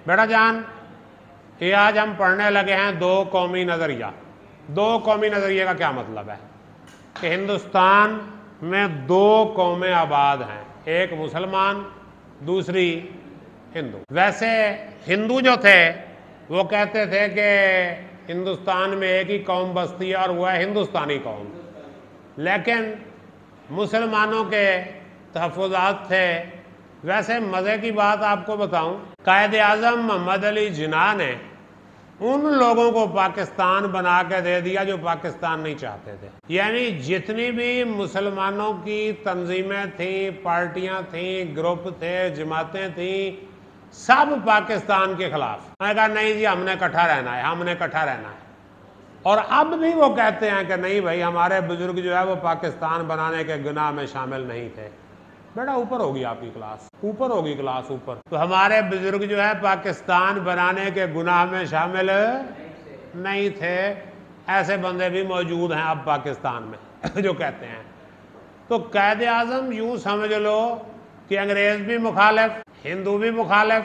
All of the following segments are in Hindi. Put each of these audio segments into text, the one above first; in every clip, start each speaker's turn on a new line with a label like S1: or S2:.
S1: बेटा जान, ये आज हम पढ़ने लगे हैं दो कौमी नज़रिया। दो कौमी नज़रिए का क्या मतलब है कि हिंदुस्तान में दो कौमें आबाद हैं, एक मुसलमान, दूसरी हिंदू। वैसे हिंदू जो थे वो कहते थे कि हिंदुस्तान में एक ही कौम बसती है और वह है हिंदुस्तानी कौम, लेकिन मुसलमानों के तहफ़्फ़ुज़ात थे। वैसे मज़े की बात आपको बताऊं, कायद-ए-आज़म मोहम्मद अली जिन्ना ने उन लोगों को पाकिस्तान बना के दे दिया जो पाकिस्तान नहीं चाहते थे। यानी जितनी भी मुसलमानों की तंजीमें थीं, पार्टियां थीं, ग्रुप थे, जमातें थीं, सब पाकिस्तान के खिलाफ। मैंने कहा नहीं जी, हमने इकट्ठा रहना है, हमने इकट्ठा रहना है। और अब भी वो कहते हैं कि नहीं भाई, हमारे बुजुर्ग जो है वो पाकिस्तान बनाने के गुनाह में शामिल नहीं थे। बेटा ऊपर होगी आपकी क्लास, ऊपर होगी क्लास ऊपर। तो हमारे बुजुर्ग जो है पाकिस्तान बनाने के गुनाह में शामिल नहीं थे। ऐसे बंदे भी मौजूद हैं अब पाकिस्तान में जो कहते हैं। तो कायद आज़म यूं समझ लो कि अंग्रेज भी मुखालिफ, हिंदू भी मुखालिफ,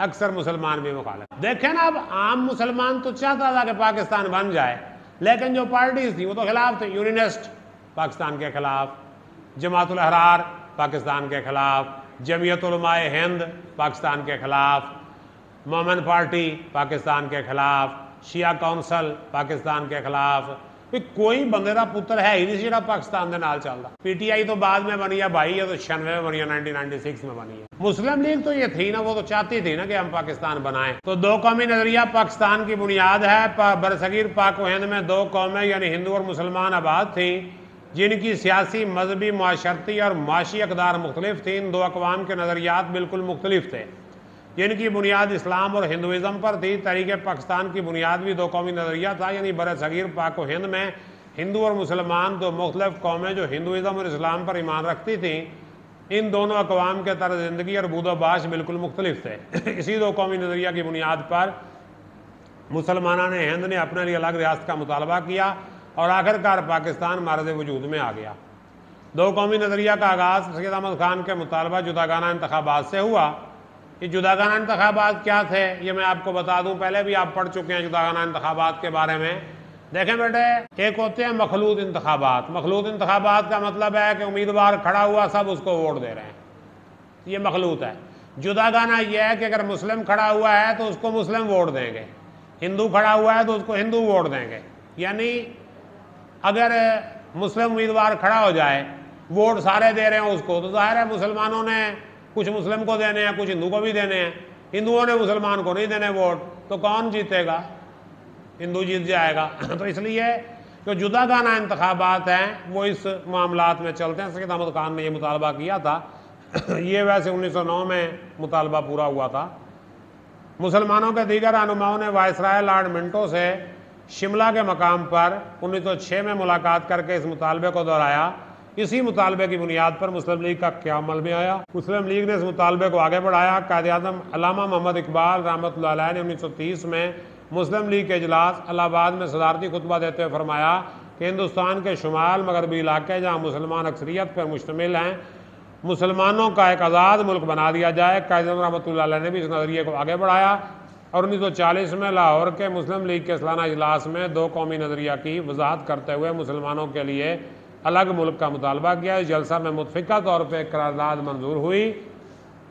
S1: अक्सर मुसलमान भी मुखालिफ। देखें ना, अब आम मुसलमान तो चाहता था कि पाकिस्तान बन जाए, लेकिन जो पार्टीज थी वो तो खिलाफ थे। यूनिनिस्ट पाकिस्तान के खिलाफ, जमातुल अहरार पाकिस्तान के खिलाफ, जमीयत उलमाए हिंद पाकिस्तान के खिलाफ, मोमन पार्टी पाकिस्तान के खिलाफ, शिया काउंसिल पाकिस्तान के खिलाफ। कोई बंदे का पुत्र है ही नहीं जो पाकिस्तान के नाल चलता। पीटीआई तो बाद में बनी है भाई, ये तो 96 में बनी है, 1996 में बनी है। मुस्लिम लीग तो ये थी ना, वो तो चाहती थी ना कि हम पाकिस्तान बनाएं। तो दो कौमी नजरिया पाकिस्तान की बुनियाद है। बरसगीर पाक व हिंद में दो कौमें यानी हिंदू और मुसलमान आबाद थी, जिनकी सियासी, मजहबी, माशरती और माशी अकदार मुख्तलिफ थी। इन दो अक़वाम के नज़रियात बिल्कुल मुख्तलिफ थे, जिनकी बुनियाद इस्लाम और हिंदुज़म पर थी। तहरीक पाकिस्तान की बुनियाद भी दो कौमी नज़रिया था, यानी बरसगीर पाक व हिंद में हिंदू और मुसलमान दो मुख्तलिफ कौमें जो हिंदुज़म और इस्लाम पर ईमान रखती थीं। इन दोनों अक़वाम के तर्ज़ ज़िंदगी और बूदोबाश बिल्कुल मुख्तलिफ थे। इसी दो कौमी नज़रिया की बुनियाद पर मुसलमानों ने हिंद ने अपने लिए अलग रियासत का मुतालबा किया और आखिरकार पाकिस्तान मारज़ वजूद में आ गया। दो कौमी नज़रिया का आगाज़ सैयद अहमद खान के मुतालबा जुदागाना इंतखाबात से हुआ। ये जुदागाना इंतखाबात क्या थे ये मैं आपको बता दूं, पहले भी आप पढ़ चुके हैं जुदागाना इंतखाबात के बारे में। देखें बेटे, एक होते हैं मखलूत इंतखाबात। मखलूत इंतखाबात का मतलब है कि उम्मीदवार खड़ा हुआ, सब उसको वोट दे रहे हैं, ये मखलूत है। जुदागाना यह है कि अगर मुस्लिम खड़ा हुआ है तो उसको मुस्लिम वोट देंगे, हिंदू खड़ा हुआ है तो उसको हिंदू वोट देंगे। यानी अगर मुस्लिम उम्मीदवार खड़ा हो जाए, वोट सारे दे रहे हैं उसको, तो जाहिर है मुसलमानों ने कुछ मुस्लिम को देने हैं, कुछ हिंदू को भी देने हैं। हिंदुओं ने मुसलमान को नहीं देने वोट, तो कौन जीतेगा? हिंदू जीत जाएगा। तो इसलिए जो जुदागाना इंतखाबात हैं वो इस मामलात में चलते हैं। सैयद अहमद खान ने यह मुतालबा किया था। ये वैसे 1909 में मुतालबा पूरा हुआ था। मुसलमानों के दीगर रहनुमाओं ने वायसराय लॉर्ड मिंटो से शिमला के मकाम पर 1906 में मुलाकात करके इस मुतालबे को दोहराया। इसी मुतालबे की बुनियाद पर मुस्लिम लीग का क़याम अमल में आया। मुस्लिम लीग ने इस मुतालबे को आगे बढ़ाया। कायद-ए-आज़म अल्लामा मोहम्मद इकबाल रहमतुल्लाह अलैह ने 1930 में मुस्लिम लीग के इजलास इलाहाबाद में सदारती खुतबा देते हुए फरमाया कि हिंदुस्तान के शुमाल मगरबी इलाके जहाँ मुसलमान अक्सरियत पर मुश्तमिल हैं, मुसलमानों का एक आज़ाद मुल्क बना दिया जाए। कायद-ए-आज़म रहमतुल्लाह अलैह ने भी इस नज़रिए को आगे बढ़ाया और 1940 में लाहौर के मुस्लिम लीग के सालाना इजलास में दो कौमी नज़रिया की वजाहत करते हुए मुसलमानों के लिए अलग मुल्क का मुतालबा किया। इस जलसा में मुतफ़िका तौर पर करारदाद मंजूर हुई,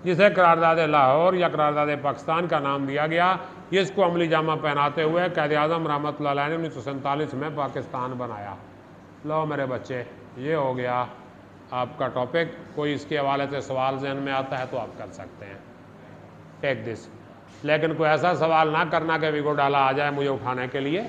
S1: जिसे करारदाद लाहौर या करारदाद पाकिस्तान का नाम दिया गया। इसको अमली जामा पहनाते हुए कायद-ए-आज़म रहमतुल्लाह अलैह ने 1947 में पाकिस्तान बनाया। लो मेरे बच्चे, ये हो गया आपका टॉपिक। कोई इसके हवाले से सवाल जहन में आता है तो आप कर सकते हैं, टेक दिस। लेकिन कोई ऐसा सवाल ना करना कि वीगो डाला आ जाए मुझे उठाने के लिए।